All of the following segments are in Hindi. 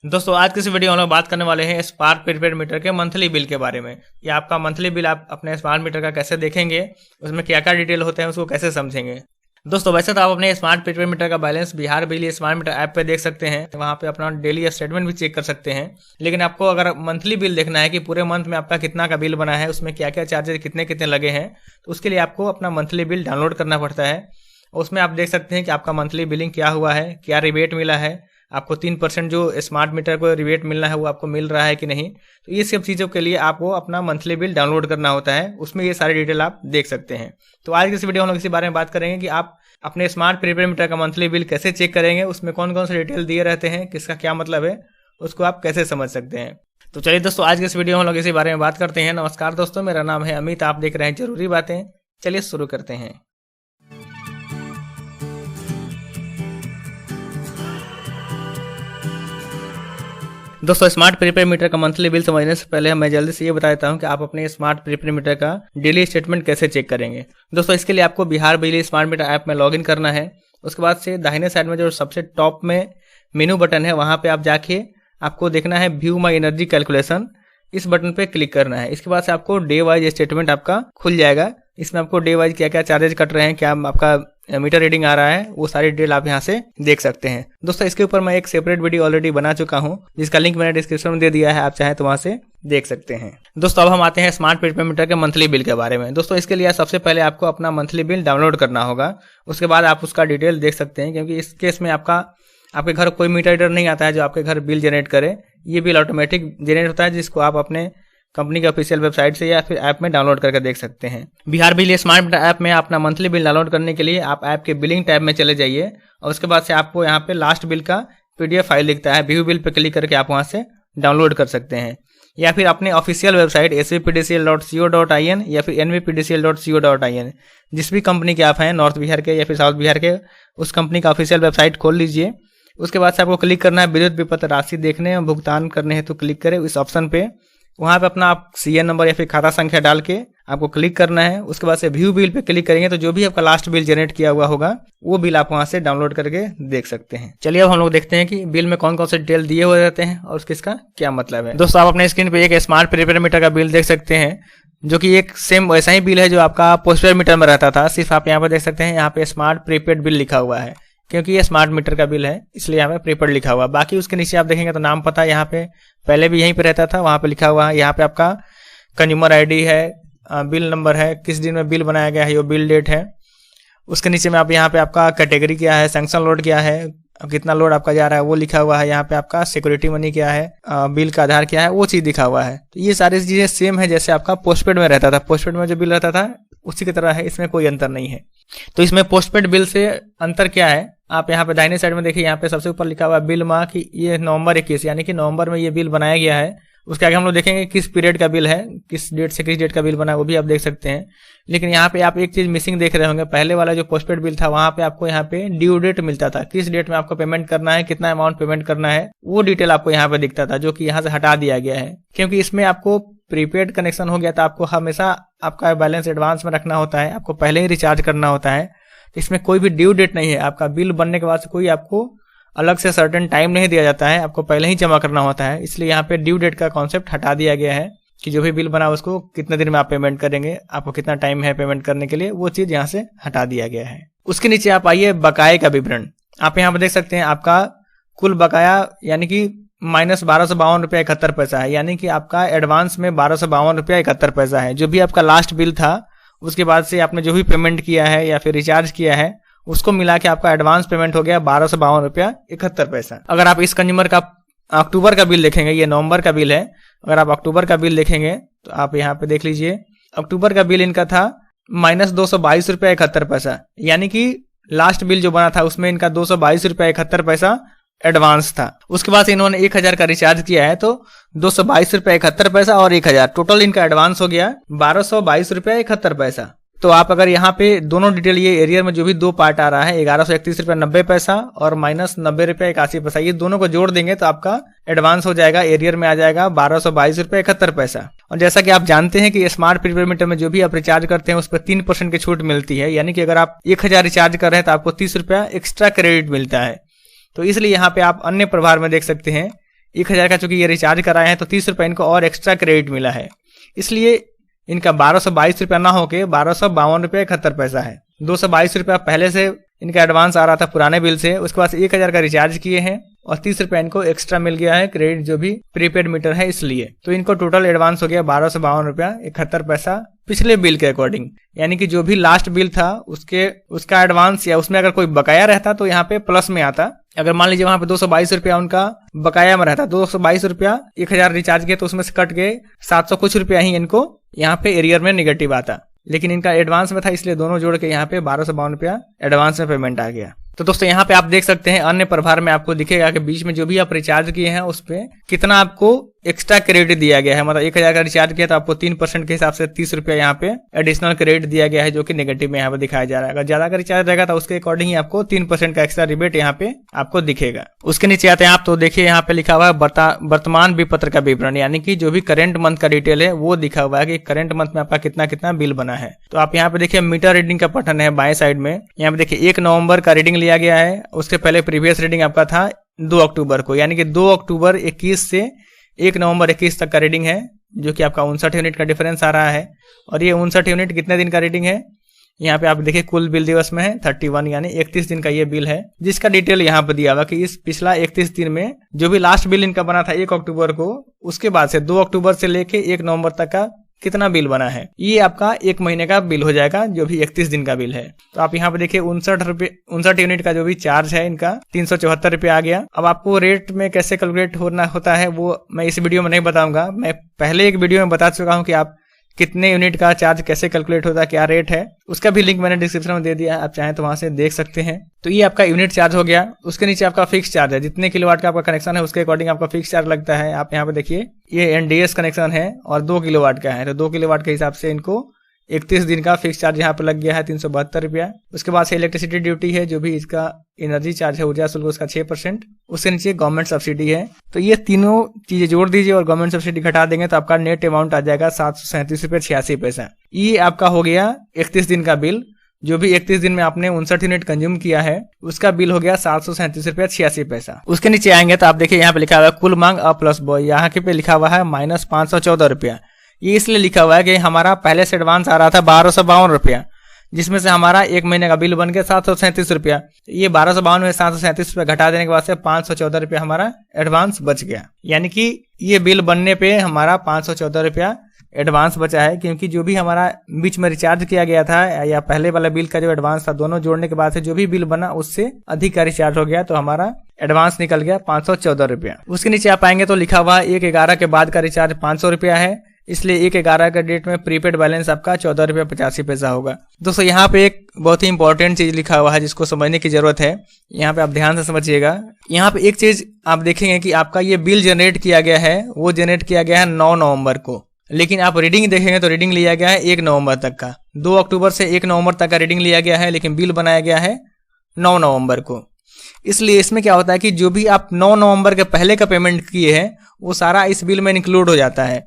दोस्तों आज की इस वीडियो में हम लोग बात करने वाले हैं स्पार्क प्रीपेड मीटर के मंथली बिल के बारे में। या आपका मंथली बिल आप अपने स्मार्ट मीटर का कैसे देखेंगे, उसमें क्या क्या डिटेल होते हैं, उसको कैसे समझेंगे। दोस्तों वैसे तो आप अपने स्मार्ट प्रीपेड मीटर का बैलेंस बिहार बिजली स्मार्ट मीटर ऐप पे देख सकते हैं, वहाँ पे अपना डेली स्टेटमेंट भी चेक कर सकते हैं। लेकिन आपको अगर मंथली बिल देखना है कि पूरे मंथ में आपका कितना का बिल बना है, उसमें क्या क्या चार्जेस कितने कितने लगे हैं, तो उसके लिए आपको अपना मंथली बिल डाउनलोड करना पड़ता है। उसमें आप देख सकते हैं कि आपका मंथली बिलिंग क्या हुआ है, क्या रिबेट मिला है, आपको 3% जो स्मार्ट मीटर को रिबेट मिलना है वो आपको मिल रहा है कि नहीं। तो ये सब चीज़ों के लिए आपको अपना मंथली बिल डाउनलोड करना होता है, उसमें ये सारी डिटेल आप देख सकते हैं। तो आज की इस वीडियो में हम लोग इसी बारे में बात करेंगे कि आप अपने स्मार्ट प्रीपेड मीटर का मंथली बिल कैसे चेक करेंगे, उसमें कौन कौन से डिटेल दिए रहते हैं, किसका क्या मतलब है, उसको आप कैसे समझ सकते हैं। तो चलिए दोस्तों आज के इस वीडियो में हम लोग इसी बारे में बात करते हैं। नमस्कार दोस्तों, मेरा नाम है अमित, आप देख रहे हैं जरूरी बातें। चलिए शुरू करते हैं। दोस्तों स्मार्ट प्रीपेड मीटर का मंथली बिल समझने से पहले मैं जल्दी से ये बता देता हूँ कि आप अपने स्मार्ट प्रीपेड मीटर का डेली स्टेटमेंट कैसे चेक करेंगे। दोस्तों इसके लिए आपको बिहार बिजली स्मार्ट मीटर ऐप में लॉगिन करना है। उसके बाद से दाहिने साइड में जो सबसे टॉप में मेनू बटन है, वहाँ पे आप जाके आपको देखना है व्यू माई एनर्जी कैलकुलेशन, इस बटन पे क्लिक करना है। इसके बाद से आपको डे वाइज स्टेटमेंट आपका खुल जाएगा। इसमें आपको डे वाइज क्या क्या चार्जेस कट रहे हैं, क्या आपका मीटर रीडिंग आ रहा है, वो सारी डिटेल आप यहाँ से देख सकते हैं। दोस्तों इसके ऊपर मैं एक सेपरेट वीडियो ऑलरेडी बना चुका हूँ, जिसका लिंक मैंने डिस्क्रिप्शन में दे दिया है, आप चाहें तो वहाँ से देख सकते हैं। दोस्तों अब हम आते हैं स्मार्ट प्रीपेड मीटर के मंथली बिल के बारे में। दोस्तों इसके लिए सबसे पहले आपको अपना मंथली बिल डाउनलोड करना होगा, उसके बाद आप उसका डिटेल देख सकते हैं। क्योंकि इस केस में आपके घर कोई मीटर रीडर नहीं आता है जो आपके घर बिल जनरेट करे। ये बिल ऑटोमेटिक जनरेट होता है, जिसको आप अपने कंपनी के ऑफिशियल वेबसाइट से या फिर ऐप में डाउनलोड करके देख सकते हैं। बिहार बिजली स्मार्ट मीटर ऐप में अपना मंथली बिल डाउनलोड करने के लिए आप ऐप के बिलिंग टैब में चले जाइए और उसके बाद से आपको यहाँ पे लास्ट बिल का PDF फाइल दिखता है, व्यू बिल पे क्लिक करके आप वहाँ से डाउनलोड कर सकते हैं। या फिर अपने ऑफिशियल वेबसाइट svpdcl.co.in या फिर nvpdcl.co.in, जिस भी कंपनी के आप हैं, नॉर्थ बिहार के या फिर साउथ बिहार के, उस कंपनी का ऑफिशियल वेबसाइट खोल लीजिए। उसके बाद से आपको क्लिक करना है विद्युत विपत्र राशि देखने और भुगतान करने हैं, तो क्लिक करें इस ऑप्शन पे। वहाँ पे अपना आप CN नंबर या फिर खाता संख्या डाल के आपको क्लिक करना है। उसके बाद से व्यू बिल पे क्लिक करेंगे तो जो भी आपका लास्ट बिल जनरेट किया हुआ होगा वो बिल आप वहाँ से डाउनलोड करके देख सकते हैं। चलिए अब हम लोग देखते हैं कि बिल में कौन कौन से डिटेल दिए हुए रहते हैं और उसका क्या मतलब है। दोस्तों आप अपने स्क्रीन पे एक स्मार्ट प्रीपेड मीटर का बिल देख सकते हैं, जो कि एक सेम वैसा ही बिल है जो आपका पोस्टपेड मीटर में रहता था। सिर्फ आप यहाँ पर देख सकते हैं, यहाँ पे स्मार्ट प्रीपेड बिल लिखा हुआ है, क्योंकि ये स्मार्ट मीटर का बिल है इसलिए यहाँ पे प्रीपेड लिखा हुआ है। बाकी उसके नीचे आप देखेंगे तो नाम पता यहाँ पे पहले भी यहीं पे रहता था, वहाँ पे लिखा हुआ है। यहाँ पे आपका कंज्यूमर ID है, बिल नंबर है, किस दिन में बिल बनाया गया है, ये बिल डेट है। उसके नीचे में आप यहाँ पे आपका कैटेगरी क्या है, सैंक्शन लोड क्या है, कितना लोड आपका जा रहा है वो लिखा हुआ है। यहाँ पे आपका सिक्योरिटी मनी क्या है, बिल का आधार क्या है, वो चीज़ लिखा हुआ है। तो ये सारी चीज़ें सेम है जैसे आपका पोस्टपेड में रहता था। पोस्टपेड में जो बिल रहता था उसी की तरह है, इसमें कोई अंतर नहीं है। तो इसमें पोस्टपेड बिल से अंतर क्या है, आप यहाँ पे दाहिने साइड में देखिए, यहाँ पे सबसे ऊपर लिखा हुआ है बिल माह की, ये नवंबर 21 यानी कि नवंबर में ये बिल बनाया गया है। उसके आगे हम लोग देखेंगे किस पीरियड का बिल है, किस डेट से किस डेट का बिल बना है, वो भी आप देख सकते हैं। लेकिन यहाँ पे आप एक चीज मिसिंग देख रहे होंगे, पहले वाला जो पोस्टपेड बिल था वहाँ पे आपको यहाँ पे ड्यू डेट मिलता था, किस डेट में आपको पेमेंट करना है, कितना अमाउंट पेमेंट करना है, वो डिटेल आपको यहाँ पे दिखता था, जो कि यहाँ से हटा दिया गया है। क्योंकि इसमें आपको प्रीपेड कनेक्शन हो गया था, आपको हमेशा आपका बैलेंस एडवांस में रखना होता है, आपको पहले ही रिचार्ज करना होता है। इसमें कोई भी ड्यू डेट नहीं है, आपका बिल बनने के बाद से कोई आपको अलग से सर्टेन टाइम नहीं दिया जाता है, आपको पहले ही जमा करना होता है। इसलिए यहाँ पे ड्यू डेट का कॉन्सेप्ट हटा दिया गया है कि जो भी बिल बना उसको कितने दिन में आप पेमेंट करेंगे, आपको कितना टाइम है पेमेंट करने के लिए, वो चीज यहाँ से हटा दिया गया है। उसके नीचे आप आइए बकाये का विवरण, आप यहाँ पे देख सकते हैं आपका कुल बकाया यानी कि -1252.71 है, यानी कि आपका एडवांस में 1252.71 है। जो भी आपका लास्ट बिल था उसके बाद से आपने जो भी पेमेंट किया है या फिर रिचार्ज किया है उसको मिला के आपका एडवांस पेमेंट हो गया 1252.71। अगर आप इस कंज्यूमर का अक्टूबर का बिल देखेंगे, ये नवंबर का बिल है, अगर आप अक्टूबर का बिल देखेंगे तो आप यहाँ पे देख लीजिए, अक्टूबर का बिल इनका था -222.71, यानी कि लास्ट बिल जो बना था उसमें इनका 222.71 एडवांस था। उसके बाद इन्होंने 1000 का रिचार्ज किया है तो 222.71 और 1000 टोटल इनका एडवांस हो गया 1222.71। तो आप अगर यहाँ पे दोनों डिटेल, ये एरियर में जो भी दो पार्ट आ रहा है 1131.90 और -90.81, ये दोनों को जोड़ देंगे तो आपका एडवांस हो जाएगा, एरियर में आ जाएगा 1222.71। और जैसा कि आप जानते हैं कि स्मार्ट प्रीपेड मीटर में जो भी आप रिचार्ज करते हैं उस पर 3% की छूट मिलती है, यानी कि अगर आप 1000 रिचार्ज कर रहे हैं तो आपको 30 रुपया एक्स्ट्रा क्रेडिट मिलता है। तो इसलिए यहाँ पे आप अन्य प्रभार में देख सकते हैं 1000 का चूंकि ये रिचार्ज कराए हैं तो 30 रुपये इनको और एक्स्ट्रा क्रेडिट मिला है, इसलिए इनका 1222 रुपया ना होके 1252 रुपया 71 पैसा है। 222 रुपया पहले से इनका एडवांस आ रहा था पुराने बिल से, उसके बाद 1000 का रिचार्ज किए हैं और 30 रुपया इनको एक्स्ट्रा मिल गया है क्रेडिट जो भी प्रीपेड मीटर है इसलिए। तो इनको टोटल एडवांस हो गया 1252 रुपया 71 पैसा पिछले बिल के अकॉर्डिंग। यानी कि जो भी लास्ट बिल था उसका एडवांस या उसमें अगर कोई बकाया रहता तो यहाँ पे प्लस में आता। अगर मान लीजिए वहां पे 222 रुपया उनका बकाया में रहता, 222 रुपया 1000 रिचार्ज किया तो उसमें से कट गए 700 कुछ रुपया ही इनको यहाँ पे एरियर में निगेटिव आता, लेकिन इनका एडवांस में था इसलिए दोनों जोड़ के यहाँ पे 1252 रुपया एडवांस में पेमेंट आ गया। तो दोस्तों यहाँ पे आप देख सकते हैं अन्य प्रभार में आपको दिखेगा कि बीच में जो भी आप रिचार्ज किए हैं उस पे कितना आपको एक्स्ट्रा क्रेडिट दिया गया है। मतलब 1000 का रिचार्ज किया तो आपको 3% के हिसाब से 30 रुपया यहाँ पे एडिशनल क्रेडिट दिया गया है जो कि नेगेटिव में यहाँ पे दिखाया जा रहा है। अगर ज्यादा का रिचार्ज रहेगा तो उसके अकॉर्डिंग ही आपको 3% का एक्स्ट्रा रिबेट यहाँ पे आपको दिखेगा। उसके नीचे आते हैं आप तो देखिए यहाँ पे लिखा हुआ है वर्तमान विपत्र का विवरण, यानी कि जो भी करेंट मंथ का डिटेल है वो दिखा हुआ है कि करेंट मंथ में आपका कितना कितना बिल बना है। तो आप यहाँ पे देखिए मीटर रीडिंग का बटन है बाएं साइड में, यहाँ पे देखिए 1 नवंबर का रीडिंग लिया गया है, उसके पहले प्रीवियस रीडिंग आपका था 2 अक्टूबर को, यानी कि 2 अक्टूबर 21 से 1 नवंबर 21 तक का रीडिंग है जो कि आपका 59 यूनिट का डिफरेंस आ रहा है। और ये 59 यूनिट कितने दिन का रीडिंग है, यहाँ पे आप देखिए कुल बिल दिवस में है 31, यानी 31 दिन का ये बिल है जिसका डिटेल यहाँ पे दिया हुआ कि इस पिछला 31 दिन में जो भी लास्ट बिल इनका बना था 1 अक्टूबर को, उसके बाद से 2 अक्टूबर से लेके 1 नवंबर तक का कितना बिल बना है, ये आपका 1 महीने का बिल हो जाएगा जो भी 31 दिन का बिल है। तो आप यहाँ पे देखिए 59 यूनिट का जो भी चार्ज है इनका 374 रुपये आ गया। अब आपको रेट में कैसे कैलकुलेट होता है वो मैं इस वीडियो में नहीं बताऊंगा, मैं पहले एक वीडियो में बता चुका हूँ कि आप कितने यूनिट का चार्ज कैसे कैलकुलेट होता है, क्या रेट है, उसका भी लिंक मैंने डिस्क्रिप्शन में दे दिया है, आप चाहें तो वहां से देख सकते हैं। तो ये आपका यूनिट चार्ज हो गया। उसके नीचे आपका फिक्स चार्ज है, जितने किलोवाट का आपका कनेक्शन है उसके अकॉर्डिंग आपका फिक्स चार्ज लगता है। आप यहाँ पे देखिए ये एनडीएस कनेक्शन है और 2 किलोवाट का है, तो 2 किलोवाट के हिसाब से इनको 31 दिन का फिक्स चार्ज यहाँ पे लग गया है 372 रुपया। उसके बाद से इलेक्ट्रिसिटी ड्यूटी है जो भी इसका एनर्जी चार्ज है ऊर्जा शुल्क उसका 6%। उसके नीचे गवर्नमेंट सब्सिडी है। तो ये तीनों चीजें जोड़ दीजिए और गवर्नमेंट सब्सिडी घटा देंगे तो आपका नेट अमाउंट आ जाएगा 737 रुपये 86 पैसा। ये आपका हो गया 31 दिन का बिल। जो भी 31 दिन में आपने 59 यूनिट कंज्यूम किया है उसका बिल हो गया 737 रुपया 86 पैसा। उसके नीचे आएंगे तो आप देखिए यहाँ पे लिखा हुआ है कुल मांग अ प्लस बॉय, यहाँ के पे लिखा हुआ है -514 रुपया। ये इसलिए लिखा हुआ है कि हमारा पहले से एडवांस आ रहा था 1252 रुपया, जिसमें से हमारा 1 महीने का बिल बन गया 737 रुपया। ये 1252 में 737 रुपया घटा देने के बाद से 514 रुपया हमारा एडवांस बच गया। यानी कि ये बिल बनने पे हमारा 514 रुपया एडवांस बचा है, क्योंकि जो भी हमारा बीच में रिचार्ज किया गया था या पहले वाला बिल का जो एडवांस था दोनों जोड़ने के बाद से जो भी बिल बना उससे अधिक का रिचार्ज हो गया, तो हमारा एडवांस निकल गया 514 रुपया। उसके नीचे आप आएंगे तो लिखा हुआ है 1/11 के बाद का रिचार्ज 500 रुपया है, इसलिए 1/11 का डेट में प्रीपेड बैलेंस आपका 14 रुपया 85 पैसा होगा। दोस्तों यहाँ पे एक बहुत ही इंपॉर्टेंट चीज लिखा हुआ है जिसको समझने की जरूरत है, यहाँ पे आप ध्यान से समझिएगा। यहाँ पे एक चीज आप देखेंगे कि आपका ये बिल जनरेट किया गया है वो जनरेट किया गया है 9 नवंबर को, लेकिन आप रीडिंग देखेंगे तो रीडिंग लिया गया है 1 नवंबर तक का। 2 अक्टूबर से 1 नवंबर तक का रीडिंग लिया गया है, लेकिन बिल बनाया गया है 9 नवंबर को। इसलिए इसमें क्या होता है कि जो भी आप 9 नवंबर के पहले का पेमेंट किए हैं वो सारा इस बिल में इंक्लूड हो जाता है,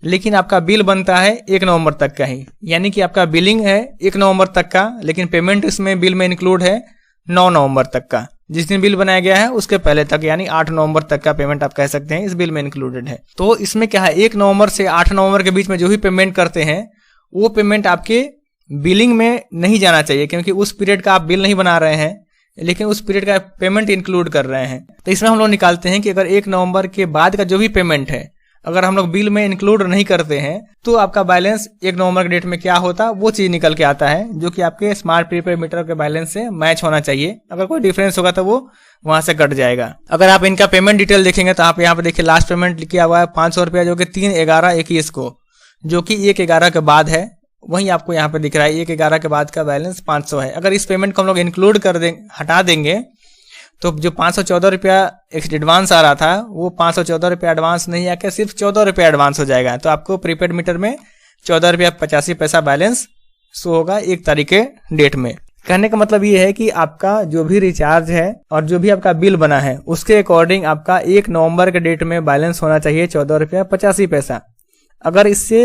लेकिन आपका बिल बनता है 1 नवंबर तक का ही। यानी कि आपका बिलिंग है 1 नवंबर तक का, लेकिन पेमेंट इसमें बिल में इंक्लूड है 9 नवंबर तक का। जिस दिन बिल बनाया गया है उसके पहले तक यानी 8 नवंबर तक का पेमेंट आप कह सकते हैं इस बिल में इंक्लूडेड है। तो इसमें क्या है 1 नवंबर से 8 नवंबर के बीच में जो भी पेमेंट करते हैं वो पेमेंट आपके बिलिंग में नहीं जाना चाहिए, क्योंकि उस पीरियड का आप बिल नहीं बना रहे हैं लेकिन उस पीरियड का पेमेंट इंक्लूड कर रहे हैं। तो इसमें हम लोग निकालते हैं कि अगर 1 नवंबर के बाद का जो भी पेमेंट है अगर हम लोग बिल में इंक्लूड नहीं करते हैं तो आपका बैलेंस 1 नवंबर के डेट में क्या होता वो चीज निकल के आता है, जो कि आपके स्मार्ट प्रीपेड मीटर के बैलेंस से मैच होना चाहिए। अगर कोई डिफरेंस होगा तो वो वहां से कट जाएगा। अगर आप इनका पेमेंट डिटेल देखेंगे तो आप यहाँ पे देखिए लास्ट पेमेंट किया हुआ है 500 रुपया, जो कि 3/11/21 को, जो कि 1/11 के बाद है, वही आपको यहाँ पे दिख रहा है 1/11 के बाद का बैलेंस 500 है। अगर इस पेमेंट को हम लोग इंक्लूड कर दें हटा देंगे तो जो 514 रुपया एडवांस आ रहा था वो 514 रुपया एडवांस नहीं आकर सिर्फ 14 रुपया एडवांस हो जाएगा। तो आपको प्रीपेड मीटर में 14 रुपया 85 पैसा बैलेंस शो होगा 1 तारीख के डेट में। कहने का मतलब ये है कि आपका जो भी रिचार्ज है और जो भी आपका बिल बना है उसके अकॉर्डिंग आपका 1 नवंबर के डेट में बैलेंस होना चाहिए 14 रुपया 85 पैसा। अगर इससे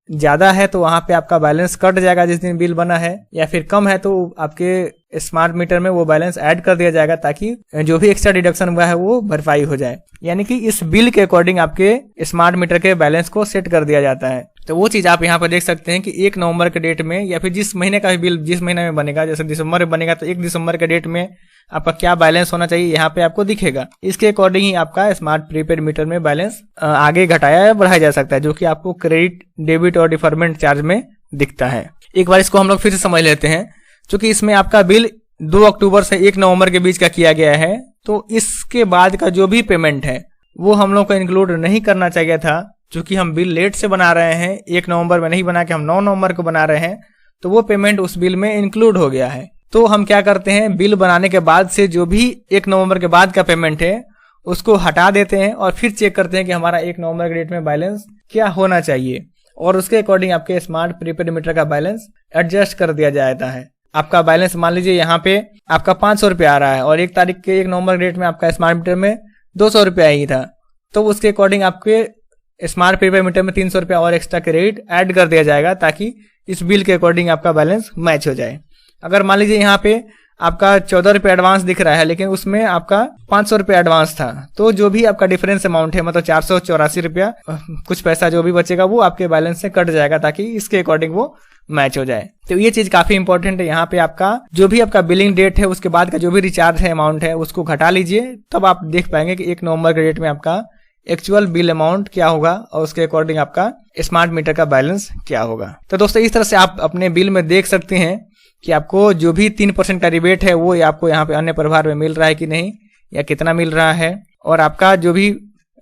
ज्यादा है तो वहां पे आपका बैलेंस कट जाएगा जिस दिन बिल बना है, या फिर कम है तो आपके स्मार्ट मीटर में वो बैलेंस ऐड कर दिया जाएगा ताकि जो भी एक्स्ट्रा डिडक्शन हुआ है वो भरपाई हो जाए। यानी कि इस बिल के अकॉर्डिंग आपके स्मार्ट मीटर के बैलेंस को सेट कर दिया जाता है। तो वो चीज आप यहाँ पर देख सकते हैं कि 1 नवंबर के डेट में या फिर जिस महीने का भी बिल जिस महीने में बनेगा, जैसे दिसंबर में बनेगा तो 1 दिसंबर के डेट में आपका क्या बैलेंस होना चाहिए यहाँ पे आपको दिखेगा। इसके अकॉर्डिंग ही आपका स्मार्ट प्रीपेड मीटर में बैलेंस आगे घटाया या बढ़ाया जा सकता है, जो कि आपको क्रेडिट, डेबिट और डिफरमेंट चार्ज में दिखता है। एक बार इसको हम लोग फिर से समझ लेते हैं। चूंकि इसमें आपका बिल 2 अक्टूबर से 1 नवंबर के बीच का किया गया है, तो इसके बाद का जो भी पेमेंट है वो हम लोग को इंक्लूड नहीं करना चाहिए था। चूंकि हम बिल लेट से बना रहे हैं, 1 नवंबर में नहीं बना के हम 9 नवंबर को बना रहे हैं, तो वो पेमेंट उस बिल में इंक्लूड हो गया है। तो हम क्या करते हैं, बिल बनाने के बाद से जो भी 1 नवंबर के बाद का पेमेंट है उसको हटा देते हैं और फिर चेक करते हैं कि हमारा 1 नवंबर के डेट में बैलेंस क्या होना चाहिए, और उसके अकॉर्डिंग आपके स्मार्ट प्रीपेड मीटर का बैलेंस एडजस्ट कर दिया जाता है। आपका बैलेंस मान लीजिए यहाँ पे आपका 500 रुपये आ रहा है और 1 तारीख के 1 नवंबर के डेट में आपका स्मार्ट मीटर में 200 रुपया ही था, तो उसके अकॉर्डिंग आपके स्मार्ट प्रीपेड मीटर में 300 रुपया और एक्स्ट्रा क्रेडिट ऐड कर दिया जाएगा ताकि इस बिल के अकॉर्डिंग आपका बैलेंस मैच हो जाए। अगर मान लीजिए यहाँ पे आपका 14 रुपये एडवांस दिख रहा है लेकिन उसमें आपका 500 रुपये एडवांस था, तो जो भी आपका डिफरेंस अमाउंट है मतलब 484 रुपया कुछ पैसा जो भी बचेगा वो आपके बैलेंस से कट जाएगा ताकि इसके अकॉर्डिंग वो मैच हो जाए। तो ये चीज काफी इंपॉर्टेंट है। यहाँ पे आपका जो भी आपका बिलिंग डेट है उसके बाद का जो भी रिचार्ज है अमाउंट है उसको घटा लीजिए, तब आप देख पाएंगे कि 1 नवंबर के डेट में आपका एक्चुअल बिल अमाउंट क्या होगा और उसके अकॉर्डिंग आपका स्मार्ट मीटर का बैलेंस क्या होगा। तो दोस्तों इस तरह से आप अपने बिल में देख सकते हैं कि आपको जो भी 3% का रिबेट है वो आपको यहाँ पे अन्य प्रभार में मिल रहा है कि नहीं, या कितना मिल रहा है, और आपका जो भी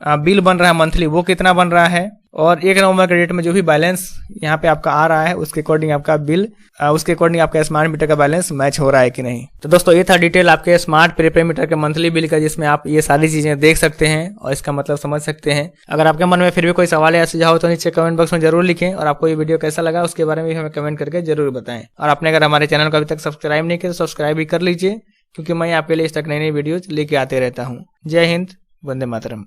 बिल बन रहा है मंथली वो कितना बन रहा है, और 1 नवंबर के डेट में जो भी बैलेंस यहाँ पे आपका आ रहा है उसके अकॉर्डिंग आपका बिल उसके अकॉर्डिंग आपका स्मार्ट मीटर का बैलेंस मैच हो रहा है कि नहीं। तो दोस्तों ये था डिटेल आपके स्मार्ट प्रीपेड मीटर के मंथली बिल का, जिसमें आप ये सारी चीजें देख सकते हैं और इसका मतलब समझ सकते हैं। अगर आपके मन में फिर भी कोई सवाल या सुझाव हो तो नीचे कमेंट बॉक्स में जरूर लिखें, और आपको ये वीडियो कैसा लगा उसके बारे में हमें कमेंट करके जरूर बताएं। और आपने अगर हमारे चैनल को अभी तक सब्सक्राइब नहीं किया तो सब्सक्राइब भी कर लीजिए, क्योंकि मैं आपके लिए इस तक नई नई वीडियोज लेके आते रहता हूँ। जय हिंद, वंदे मातरम।